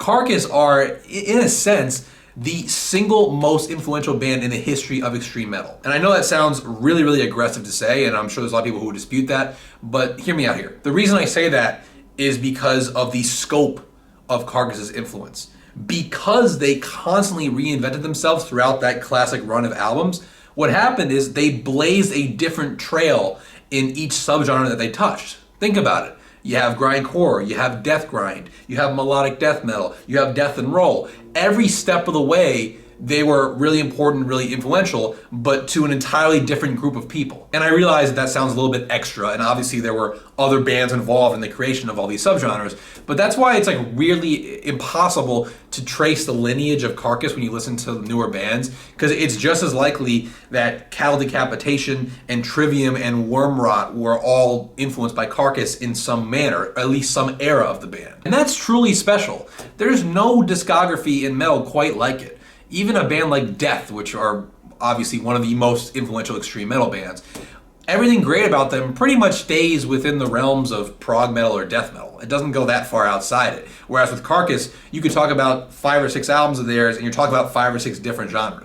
Carcass are, in a sense, the single most influential band in the history of extreme metal. And I know that sounds really, really aggressive to say, and I'm sure there's a lot of people who would dispute that, but hear me out here. The reason I say that is because of the scope of Carcass's influence. Because they constantly reinvented themselves throughout that classic run of albums, what happened is they blazed a different trail in each subgenre that they touched. Think about it. You have grindcore, you have death grind, you have melodic death metal, you have death and roll. Every step of the way, they were really important, really influential, but to an entirely different group of people. And I realize that sounds a little bit extra, and obviously there were other bands involved in the creation of all these subgenres, but that's why it's like really impossible to trace the lineage of Carcass when you listen to newer bands, because it's just as likely that Cattle Decapitation and Trivium and Wormrot were all influenced by Carcass in some manner, or at least some era of the band. And that's truly special. There's no discography in metal quite like it. Even a band like Death, which are obviously one of the most influential extreme metal bands, everything great about them pretty much stays within the realms of prog metal or death metal. It doesn't go that far outside it. Whereas with Carcass, you could talk about 5 or 6 albums of theirs and you're talking about 5 or 6 different genres.